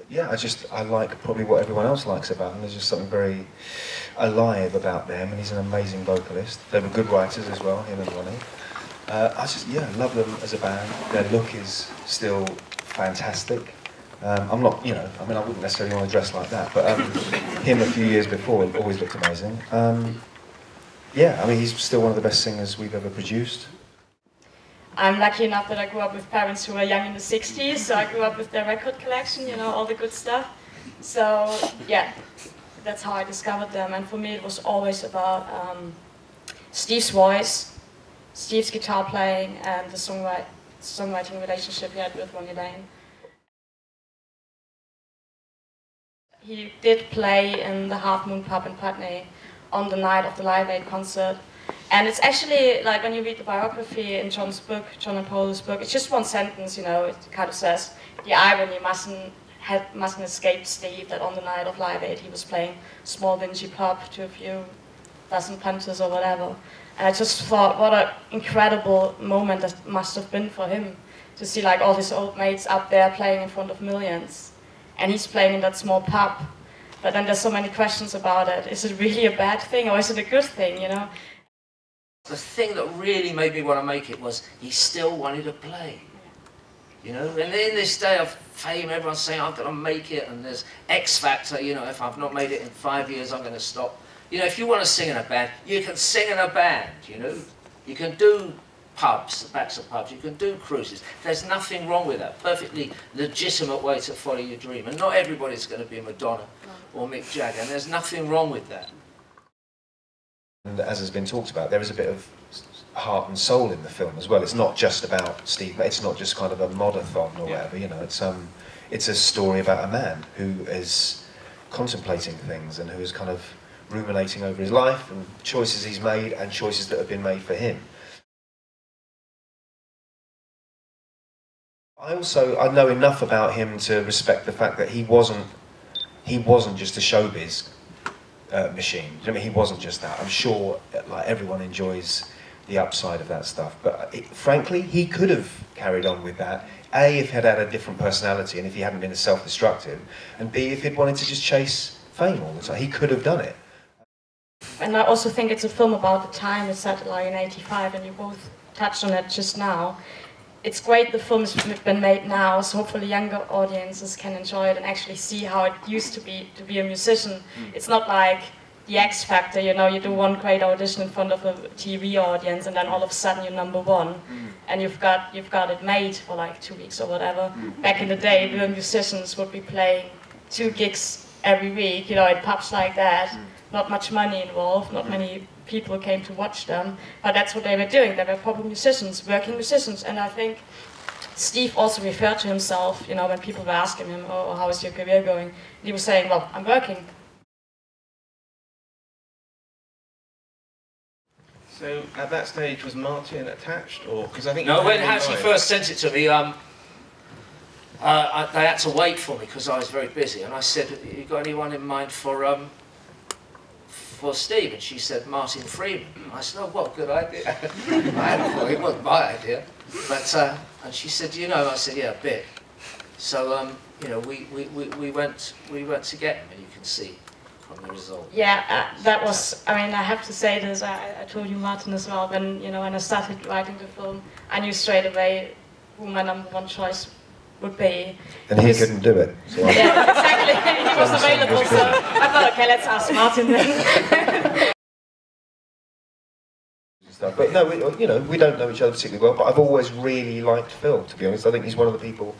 yeah, I like probably what everyone else likes about him. There's just something very alive about them, and he's an amazing vocalist. They were good writers as well, him and Ronnie. I just, yeah, love them as a band. Their look is still fantastic. I'm not, you know, I mean, I wouldn't necessarily want to dress like that, but him a few years before always looked amazing. Yeah, I mean, he's still one of the best singers we've ever produced. I'm lucky enough that I grew up with parents who were young in the 60s, so I grew up with their record collection, you know, all the good stuff. So, yeah, that's how I discovered them. And for me, it was always about Steve's voice, Steve's guitar playing, and the songwriting relationship he had with Ronnie Lane. He did play in the Half Moon Pub in Putney on the night of the Live Aid concert. And it's actually, like, when you read the biography in John's book, John and Paul's book, it's just one sentence, you know, it kind of says, the irony mustn't escape Steve that on the night of Live Aid he was playing small dingy pub to a few dozen punters or whatever. And I just thought, what an incredible moment that must have been for him, to see like all his old mates up there playing in front of millions. And he's playing in that small pub. But then there's so many questions about it. Is it really a bad thing or is it a good thing, you know? The thing that really made me want to make it was he still wanted to play. You know, and in this day of fame, everyone's saying, I'm going to make it, and there's X Factor, you know, if I've not made it in 5 years, I'm going to stop. You know, if you want to sing in a band, you can sing in a band, you know. You can do pubs, the backs of pubs, you can do cruises. There's nothing wrong with that. Perfectly legitimate way to follow your dream. And not everybody's going to be Madonna or Mick Jagger, and there's nothing wrong with that. And as has been talked about, there is a bit of heart and soul in the film as well. It's not just about Steve, it's not just kind of a modathon or whatever, you know. It's a story about a man who is contemplating things and who is kind of ruminating over his life and choices he's made and choices that have been made for him. I know enough about him to respect the fact that he wasn't just a showbiz machine. I mean, he wasn't just that. I'm sure, like, everyone enjoys the upside of that stuff. But frankly, he could have carried on with that. A, if he had had a different personality and if he hadn't been as self-destructive, and B, if he'd wanted to just chase fame all the time, he could have done it. And I also think it's a film about the time. It's set like in '85, and you both touched on it just now. It's great the film's been made now, so hopefully younger audiences can enjoy it and actually see how it used to be a musician. It's not like the X Factor, you know, you do one great audition in front of a TV audience and then all of a sudden you're #1 and you've got it made for like 2 weeks or whatever. Back in the day, the musicians would be playing 2 gigs every week, you know, in pubs like that. Not much money involved, not many people came to watch them, but that's what they were doing. They were proper musicians, working musicians, and I think Steve also referred to himself, you know, when people were asking him, oh, how is your career going? He was saying, well, I'm working. So at that stage, was Martin attached, or because I think no, when Hattie first sent it to me, they had to wait for me because I was very busy, and I said, "You got anyone in mind for Steve?" And she said, "Martin Freeman." I said, "Oh, what a good idea." I hadn't thought it wasn't my idea, but and she said, "You know," I said, "Yeah, a bit." So you know, we went to get him, and you can see from the result. Yeah, that was. I mean, I have to say this. I told you, Martin, as well. When when I started writing the film, I knew straight away who my #1 choice would be. And he couldn't do it. So yeah, exactly. He was available, so I thought, okay, let's ask Martin then. But no, we don't know each other particularly well, but I've always really liked Phil, to be honest. I think he's one of the people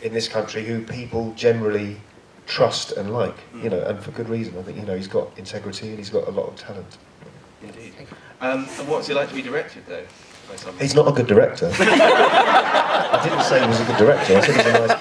in this country who people generally trust and like, and for good reason. I think, he's got integrity and he's got a lot of talent. Indeed. And what's it like to be directed, though? He's not a good director. I didn't say he was a good director, I said he's a nice...